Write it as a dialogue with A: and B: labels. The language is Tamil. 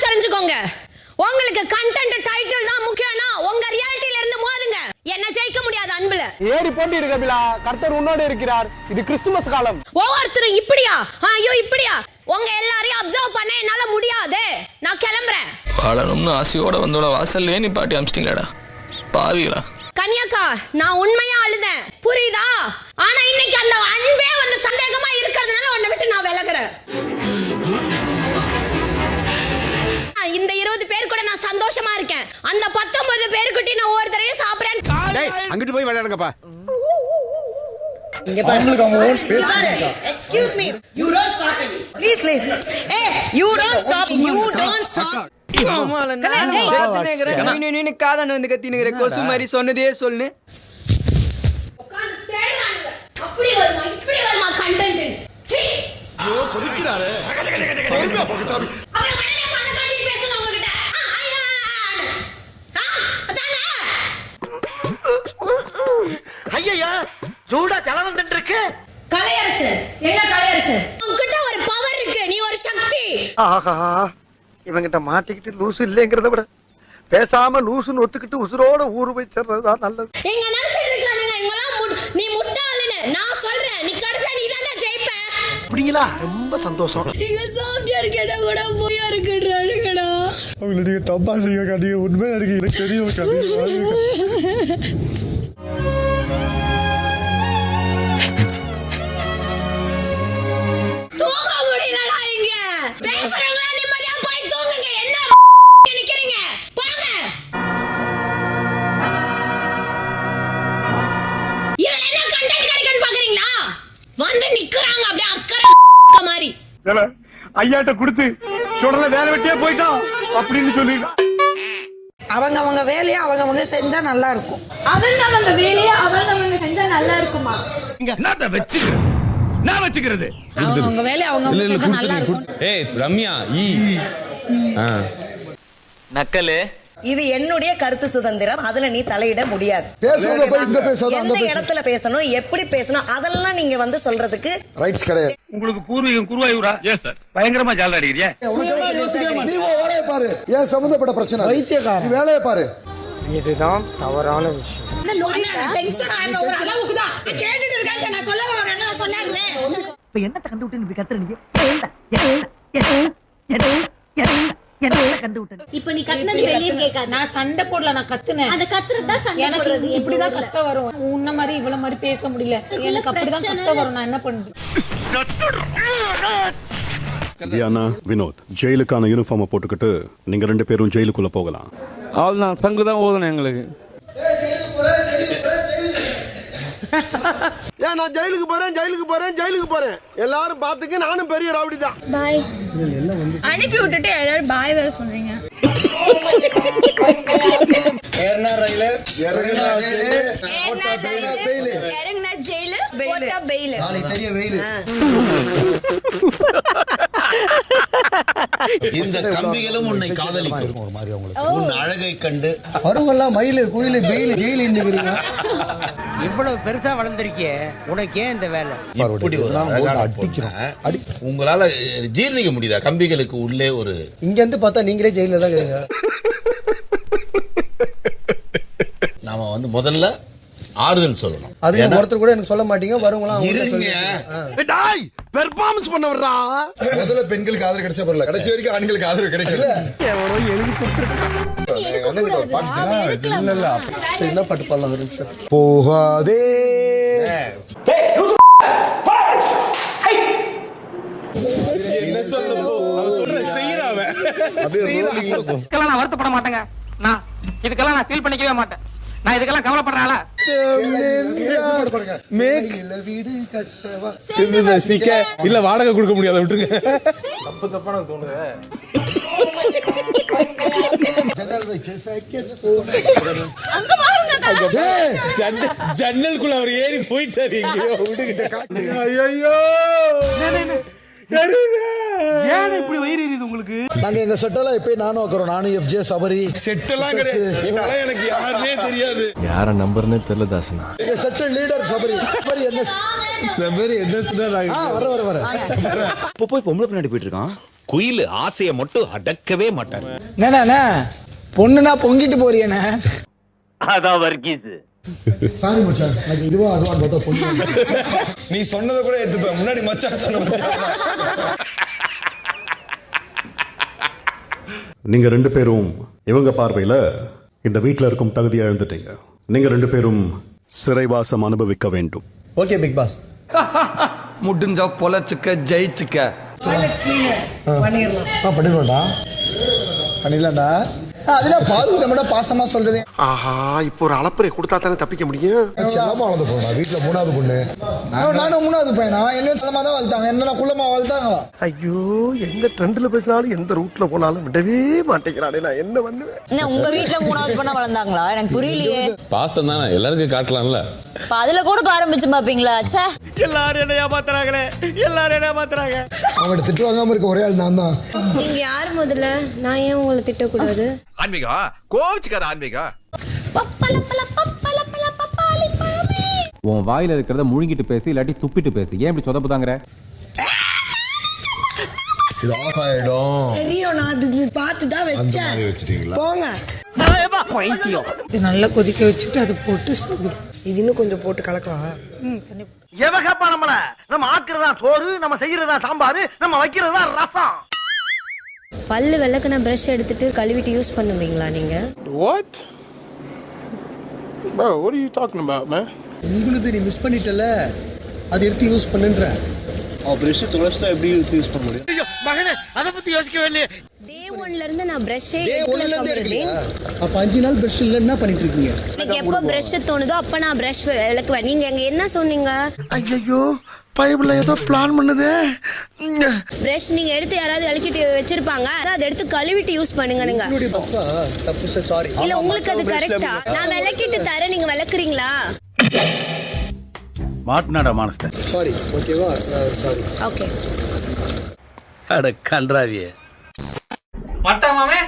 A: தெரிஞ்சுக்கோங்க. உங்களுக்கு கண்டென்ட் டைட்டில் தான் முக்கியம்னா உங்க ரியாலிட்டில இருந்து மோதுங்க. என்ன ஜெயிக்க முடியாது அன்புல.
B: ஏறி போட்டி இருக்கு பிலா. கர்த்தர் உன்னோடு இருக்கிறார். இது கிறிஸ்துமஸ் காலம்.
A: ஒவ்வொருத்தரும் இப்படியா ஐயோ இப்படியா உங்க எல்லாரையும் அப்சர்வ் பண்ண என்னால முடியாது. நான் கிளம்புறேன்.
C: வாழணும்னு ஆசையோட வந்தோட வாசல்லே நீ பாட்டி அமிச்சிட்டீங்களாடா பாவிகளா.
A: கன்யாக்கா நான் உண்மையா அழுதேன் புரியுதா? ஆனா இன்னைக்கு அந்த அன்பே வந்து சந்தேகமா இருக்கிறதுனால உன்னை விட்டு நான் விலகுறேன். இந்த 20 பேர் கூட நான் சந்தோஷமா இருக்கேன். அந்த 19 பேருக்கிட்ட நான் ஒவ்வொருத்தரையும் சாப்பிடுறேன்.
D: டேய் அங்கிட்டு போய் விளையாடுங்கப்பா.
E: இங்க பாருங்க அவங்க own space.
A: Excuse me you don't stop me please leave. ஏய் you don't stop you don't stop.
F: ஆமால நான் பாத்துனேங்கறேன். நீ காதான வந்து கத்தினேங்கற கொசு மாதிரி சொன்னதே சொல்லு.
A: உட்கார்ந்து தேடுறானுங்க. அப்படி வருமா இப்படி வருமா கண்டென்ட். சீ
E: ஐயோ சொல்லிக்கிறாரே. பொறுமையா போகுதாமி.
A: அவன் உடனே மனசாடி பேசணும் உங்ககிட்ட. அதானே
D: ஐயா சூடா தலை வந்துட்டு இருக்கு.
A: கலையரசு எங்க கலையரசு உன்கிட்ட ஒரு பவர் இருக்கு. நீ ஒரு சக்தி.
D: ஆஹா இவங்கிட்ட மாட்டிக்கிட்டு லூசு இல்லைங்கிறத விட பேசாம லூசுன்னு ஒத்துக்கிட்டு உசுரோட ஊரு போய் சேர்றதுதான் நல்லது.
A: நீங்க நினைச்சிட்டு இருக்கானுங்க இவங்கலாம் நீ முட்டாளுன்னு. நான் சொல்றேன் நீ கடைசியா நீ தான்டா ஜெயிப்ப.
D: அப்படிங்களா? ரொம்ப சந்தோஷம்.
A: நீங்க சாஃப்ட்வேர் கேட்டா கூட போயா இருக்குறானுங்கடா.
E: அவங்களுடைய டப்பாசிங்க கடி உண்மை எனக்கு தெரியும் கடி.
A: தூங்க முடியலடா இங்க. பேசுறவங்க நிம்மதியா போய் தூங்குங்க. என்ன நிக்கிறீங்க? போங்க. இதுல என்ன கண்டென்ட் கிடைக்குன்னு பாக்குறீங்களா? வந்து நிக்கறாங்க அப்படியே அக்கறை மாதிரி.
D: ஐயாட்ட கொடுத்து சுடல வேலை வெட்டியே போயிட்டான் அப்படின்னு சொல்லி
G: அவங்க வேலையை அவங்க செஞ்சா நல்லா இருக்கும்.
H: அவங்க வேலையை அவங்க செஞ்சா நல்லா இருக்குமா?
D: என்னத்த வச்சுக்கிறது? நான் வச்சுக்கிறது
G: அவங்க வேலையை அவங்க செஞ்சா நல்லா இருக்கும்.
I: ஏய் ரம்யா ஈ
C: நக்கலு
J: இது என்னுடைய கருத்து சுதந்திரம். அதுல நீ தலையிட முடியாது. எந்த இடத்துல பேசணும் எப்படி பேசணும் அதெல்லாம் நீங்க வந்து சொல்றதுக்கு
E: ரைட்ஸ் கிடையாது.
D: உங்களுக்கு பூர்வீகம் குருவாயூரா? Yes sir. பயங்கரமா ஜால அடிக்கிறியா?
E: நீ வேலையை பாரு. ஏன் சம்பந்தப்பட்ட பிரச்சனை வைத்தியக்காரன் வேலையை பாரு.
D: இதுதான் தவறான விஷயம்.
A: டென்ஷன் ஆக ஒரு அளவுக்கு தான் கேட்டுட்டு இருக்காங்க. நான் சொல்ல வரேன் என்ன சொன்னாங்களே.
G: இப்ப என்னத்த கண்டு விட்டு இப்படி கத்துறீங்க?
H: இப்ப நீ கத்துனது வெளிய கேட்காத.
G: நான் சண்டை போடல, நான் கத்துனேன்.
H: அந்த கத்துறது தான் சண்டை
G: எனக்கு
H: போடுறது.
G: இப்படிதான் கத்த வரும். உன்ன மாதிரி இவ்வளவு மாதிரி பேச முடியல. எனக்கு அப்படிதான் கத்த வரும். நான் என்ன பண்றது?
K: தியானா வினோத் ஜெயிலுக்கான யூனிஃபார்மை போட்டுக்கிட்டு நீங்க 2 பேரும் ஜெயிலுக்குள்ள போகலாம்.
F: அவ்வளவுதான் சங்கு தான் ஓதணும் எங்களுக்கு.
E: ஏன் நான் ஜெயிலுக்கு போறேன் எல்லாரும் பாத்துக்க. நானும் பெரிய ரவுடி தான்.
H: பாய் அனுப்பி விட்டுட்டு எல்லாரும் பாய் வேற சொல்றீங்க.
B: ஏர்னா ரயில
H: இறங்குனா ஜெயிலு போட்டா பெயில்.
E: நாளைக்கு தெரிய வெயில்.
I: இந்த கம்பிகளும் உன்னை காதலிக்கும். உன் அழகை கண்டு
E: வருவெல்லாம் மயிலு குயிலு பெயில் ஜெயிலு இன்னுக்கிறீங்க.
F: இவ்வளவு பெருசா வளர்ந்திருக்கே உனக்கு ஏன் இந்த வேலை?
I: இப்படி ஒரு அடிக்கிறோம். உங்களால ஜீர்ணிக்க முடியுதா கம்பிகளுக்கு உள்ளே ஒரு?
E: இங்க இருந்து பார்த்தா நீங்களே ஜெயில தான் இருக்கீங்க.
I: நாம வந்து முதல்ல ஆறுதல் சொல்லணும்.
E: அது ஒருத்தர் கூட எனக்கு சொல்ல மாட்டீங்க. வருவங்களாம்
D: டேய் பெர்ஃபார்மன்ஸ் பண்ண வர்றா.
E: முதல்ல பெண்களுக்கு ஆதரவு கிடைச்ச பரல. கடைசி வரைக்கும் ஆண்களுக்கு ஆதரவு கிடைக்கல. எவனோ எழுதி கொடுத்துட்டான். என்ன பாட்டு பாடலாம் ஒரு நிமிஷம். போகாதே என்ன
F: இதுக்கெல்லாம் நான் வருத்தப்பட மாட்டேங்க. நான் இதுக்கெல்லாம் நான் ஃபீல் பண்ணிக்கவே மாட்டேன். நான் இதுக்கெல்லாம் கவலைப்படுறாளா?
I: இல்ல வாடகை கொடுக்க முடியாத விட்டுருங்க.
B: தப்பான தோணுது.
I: ஜன்னலுக்குள்ள அவர் ஏறி போயிட்டாரு.
D: ஐயோ ஏன் இப்படி வயிறு எரியுது உங்களுக்கு?
E: நாங்க எங்க செட்டெல்லாம் இப்ப நானும் வைக்கிறோம். நானும் எஃப்ஜே சபரி
I: செட்டெல்லாம் கிடையாது. எனக்கு யாருன்னே தெரியாது.
C: யார நம்பர்னே தெரியல தாசனா.
E: எங்க செட் லீடர் சபரி. சபரி என்ன
I: சபரி என்ன சொன்னாங்க?
E: வர
I: போய் பொம்பளை பின்னாடி போயிட்டு இருக்கான். குயில் ஆசையை மட்டும் அடக்கவே மாட்டார்.
B: என்னண்ணா பொண்ணுனா பொங்கிட்டு போறியண்ணே.
F: அதான் வர்க்கீஸ்.
E: சாரி மச்சான், எனக்கு இதுவா அதுவான்னு பார்த்தா பொண்ணு. நீ சொன்னதை கூட எடுத்துப்ப, முன்னாடி மச்சான் சொன்ன.
K: நீங்க 2 பேரும் இவங்க பார்வையில இந்த வீட்டில் இருக்கும் தகுதியை இழந்துட்டீங்க. நீங்க 2 பேரும் சிறைவாசம் அனுபவிக்க வேண்டும்.
E: Okay big boss.
B: முடிஞ்சா பொழைச்சுக்க ஜெயிச்சுக்க.
E: பண்ணிடுவோம்டா, பண்ணிடலாம்டா. அதெல்லாம் பாது நம்ம பாசமா சொல்றது.
D: ஆஹா, இப்போ ஒரு அளப்பறை கொடுத்தா தானே தப்பிக்க முடியும்.
E: செல்லமா வளர்ந்து போனா வீட்டுல 3வது பொண்ணு, நானும் 3வது பையனா. என்ன செல்லமா தான் வளர்த்தாங்க, என்ன குள்ளமா வளர்த்தாங்க.
D: ஐயோ, எந்த ட்ரெண்ட்ல பேசினாலும் எந்த ரூட்ல போனாலும் விடவே மாட்டேங்கிறானே, நான் என்ன பண்ணுவேன்?
J: உங்க வீட்டுல 3வது பொண்ணா வளர்ந்தாங்களா? எனக்கு புரியலையே.
I: பாசம் தானே, எல்லாருக்கும் காட்டலாம்ல.
J: அதுல கூட ஆரம்பிச்சு பாப்பீங்களா?
F: எல்லாரும் என்ன ஏமாத்துறாங்களே, எல்லாரும் என்ன ஏமாத்துறாங்க.
E: அவன் திட்டு வாங்காம இருக்க ஒரே ஆள் நான் தான்.
H: நீங்க யார் முதல்ல? நான் ஏன் உங்களை திட்டக்கூடாது?
I: ஆன்மீகா கோவிச்சுக்காத ஆன்மீகா.
B: உன் வாயில இருக்கிறத முழுங்கிட்டு பேசி இல்லாட்டி துப்பிட்டு பேசி. ஏன் இப்படி சொதப்புதாங்கற?
E: இது ஆஃப் ஆயிடும்.
J: தெரியும், நான் அது பார்த்து தான் வச்சேன்.
E: வச்சிட்டீங்களா?
J: போங்க.
G: இது நல்லா கொதிக்க வச்சுட்டு அது போட்டு
J: இது இன்னும் கொஞ்சம் போட்டு கலக்கவா?
D: எவகப்பா நம்மள? நம்ம ஆக்குறதா சோறு, நம்ம செய்யறதா சாம்பார், நம்ம வைக்கிறதா ரசம்.
H: பல்லு விளக்குன பிரஷ் எடுத்துட்டு கழுவிட்டு யூஸ் பண்ணுவீங்களா நீங்க?
B: What? Bro, what are you talking about, man?
E: உங்களுக்கு நீ மிஸ் பண்ணிட்டல, அதை எடுத்து யூஸ் பண்ணுன்ற. பிரஷ் தொலைச்சிட்டா எப்படி யூஸ் பண்ண முடியும்?
D: மகனே, அத பத்தி யோசிக்கவே இல்லையே.
H: டே 1ல இருந்து நான் பிரஷ்ஷே
E: எடுக்கல. அப்ப 5 நாள் பிரஷ் இல்ல, என்ன பண்ணிட்டு இருக்கீங்க?
H: எனக்கு எப்ப பிரஷ் தோணுதோ அப்ப நான் பிரஷ் விளக்குவேன். நீங்க எங்க என்ன சொன்னீங்க?
D: ஐயோ, பைபிள்ல ஏதோ பிளான் பண்ணுதே.
H: பிரஷ் நீங்க எடுத்து யாராவது விளக்கிட்டு வச்சிருப்பாங்க, அதை எடுத்து கழுவிட்டு யூஸ் பண்ணுங்க. நீங்க
E: தப்பு சார், சாரி.
H: இல்ல உங்களுக்கு அது கரெக்ட்டா? நான் விளக்கிட்டு தரேன், நீங்க விளக்குறீங்களா?
K: மாட்னாடா மானஸ்தன்.
E: சாரி, ஓகேவா? சாரி.
H: ஓகே.
F: அட கன்றாவியே. மட்டமாமே